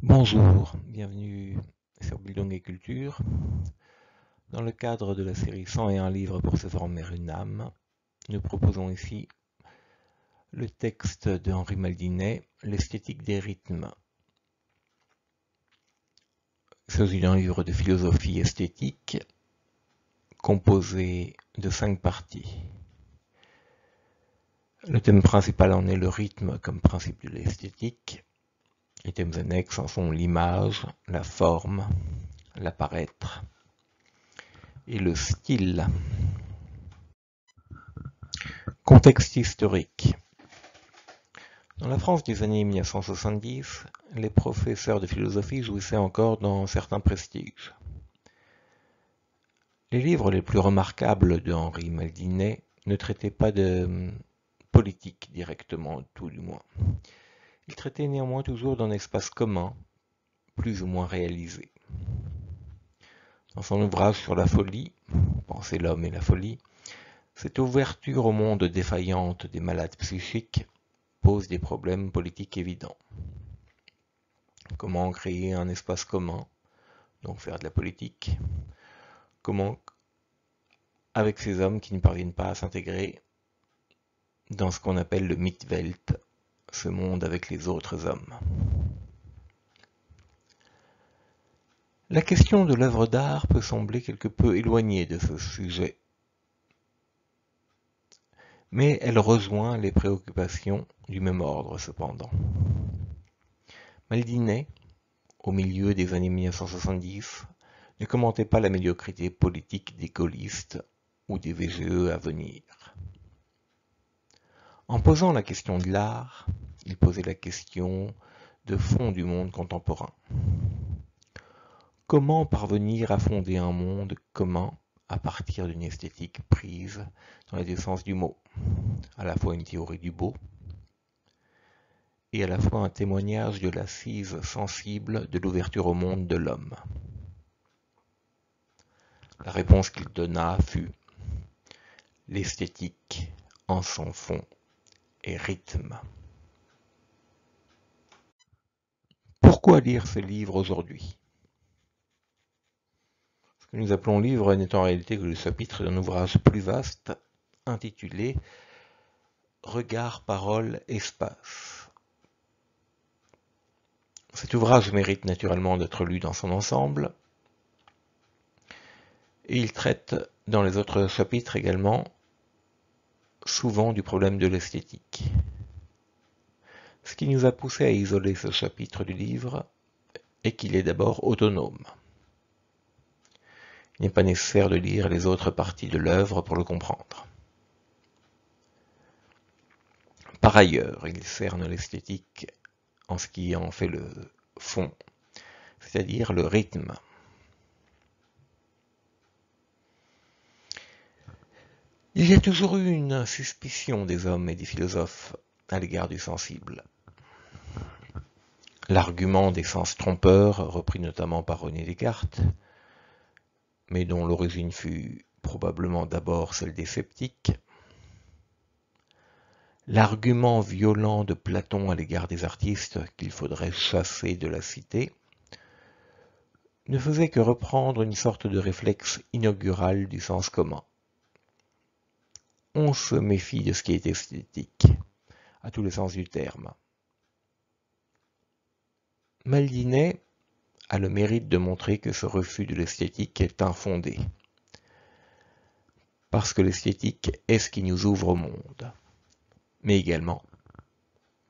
Bonjour, bienvenue sur Bildung et Culture. Dans le cadre de la série 101 livres pour se former une âme, nous proposons ici le texte de Henri Maldinet, L'esthétique des rythmes. Il s'agit d'un livre de philosophie esthétique composé de 5 parties. Le thème principal en est le rythme comme principe de l'esthétique. Les thèmes annexes en sont l'image, la forme, l'apparaître et le style. Contexte historique. Dans la France des années 1970, les professeurs de philosophie jouissaient encore d'un certain prestige. Les livres les plus remarquables de Henri Maldinet ne traitaient pas de politique directement, tout du moins. Ils traitaient néanmoins toujours d'un espace commun, plus ou moins réalisé. Dans son ouvrage sur la folie, Penser l'homme et la folie, cette ouverture au monde défaillante des malades psychiques pose des problèmes politiques évidents. Comment créer un espace commun, donc faire de la politique? Comment, avec ces hommes qui ne parviennent pas à s'intégrer dans ce qu'on appelle le Mitwelt, ce monde avec les autres hommes? La question de l'œuvre d'art peut sembler quelque peu éloignée de ce sujet, mais elle rejoint les préoccupations du même ordre cependant. Maldinet, au milieu des années 1970, ne commentait pas la médiocrité politique des gaullistes ou des VGE à venir. En posant la question de l'art, il posait la question de fond du monde contemporain. Comment parvenir à fonder un monde commun à partir d'une esthétique prise dans les deux sens du mot, à la fois une théorie du beau et à la fois un témoignage de l'assise sensible de l'ouverture au monde de l'homme. La réponse qu'il donna fut l'esthétique en son fond et rythme. Pourquoi lire ce livre aujourd'hui? Ce que nous appelons livre n'est en réalité que le chapitre d'un ouvrage plus vaste intitulé Regard, parole, espace. Cet ouvrage mérite naturellement d'être lu dans son ensemble et il traite dans les autres chapitres également souvent du problème de l'esthétique. Ce qui nous a poussé à isoler ce chapitre du livre est qu'il est d'abord autonome. Il n'est pas nécessaire de lire les autres parties de l'œuvre pour le comprendre. Par ailleurs, il cerne l'esthétique en ce qui en fait le fond, c'est-à-dire le rythme. Il y a toujours eu une suspicion des hommes et des philosophes à l'égard du sensible. L'argument des sens trompeurs, repris notamment par René Descartes, mais dont l'origine fut probablement d'abord celle des sceptiques, l'argument violent de Platon à l'égard des artistes qu'il faudrait chasser de la cité, ne faisait que reprendre une sorte de réflexe inaugural du sens commun. On se méfie de ce qui est esthétique, à tous les sens du terme. Maldinet a le mérite de montrer que ce refus de l'esthétique est infondé, parce que l'esthétique est ce qui nous ouvre au monde, mais également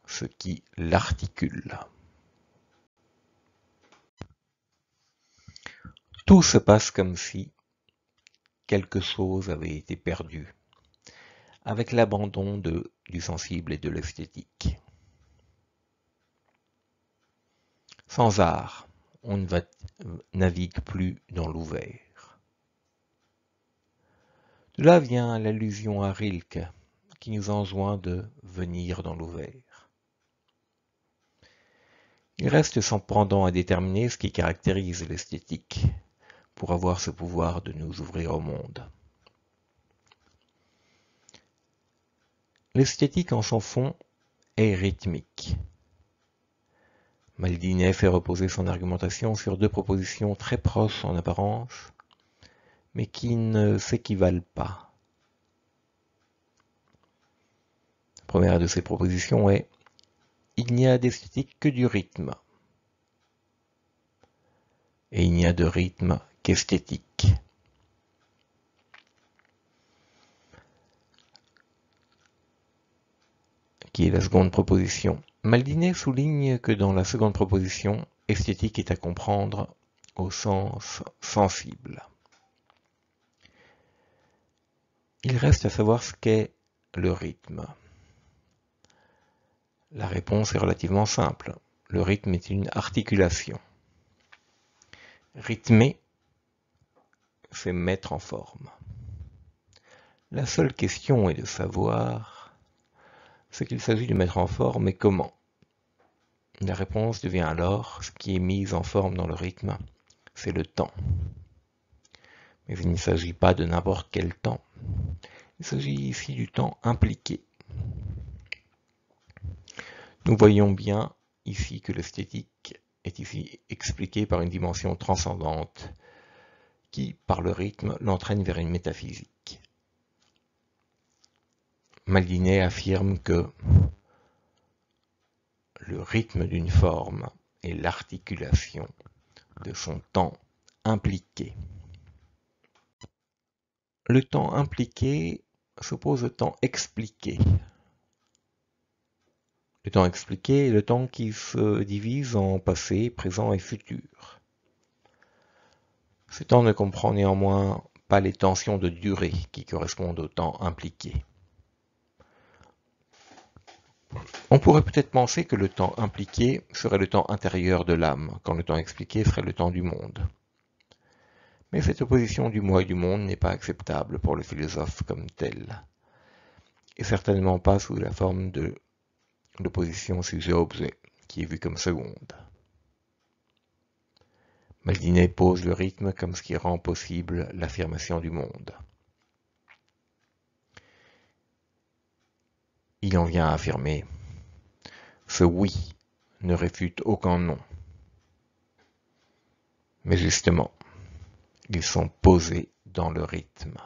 ce qui l'articule. Tout se passe comme si quelque chose avait été perdu, avec l'abandon du sensible et de l'esthétique. Sans art, on ne navigue plus dans l'ouvert. De là vient l'allusion à Rilke, qui nous enjoint de venir dans l'ouvert. Il reste cependant à déterminer ce qui caractérise l'esthétique, pour avoir ce pouvoir de nous ouvrir au monde. L'esthétique en son fond est rythmique. Maldinet fait reposer son argumentation sur deux propositions très proches en apparence, mais qui ne s'équivalent pas. La première de ces propositions est « Il n'y a d'esthétique que du rythme » et « Il n'y a de rythme qu'esthétique ». Qui est la seconde proposition. Maldinet souligne que dans la seconde proposition, esthétique est à comprendre au sens sensible. Il reste à savoir ce qu'est le rythme. La réponse est relativement simple. Le rythme est une articulation. Rythmer, c'est mettre en forme. La seule question est de savoir ce qu'il s'agit de mettre en forme et comment. La réponse devient alors ce qui est mis en forme dans le rythme, c'est le temps. Mais il ne s'agit pas de n'importe quel temps. Il s'agit ici du temps impliqué. Nous voyons bien ici que l'esthétique est ici expliquée par une dimension transcendante qui, par le rythme, l'entraîne vers une métaphysique. Maldinet affirme que le rythme d'une forme est l'articulation de son temps impliqué. Le temps impliqué s'oppose au temps expliqué. Le temps expliqué est le temps qui se divise en passé, présent et futur. Ce temps ne comprend néanmoins pas les tensions de durée qui correspondent au temps impliqué. On pourrait peut-être penser que le temps impliqué serait le temps intérieur de l'âme, quand le temps expliqué serait le temps du monde. Mais cette opposition du moi et du monde n'est pas acceptable pour le philosophe comme tel, et certainement pas sous la forme de l'opposition sujet-objet, qui est vue comme seconde. Maldinet pose le rythme comme ce qui rend possible l'affirmation du monde. Il en vient à affirmer « Ce oui ne réfute aucun non ». Mais justement, ils sont posés dans le rythme.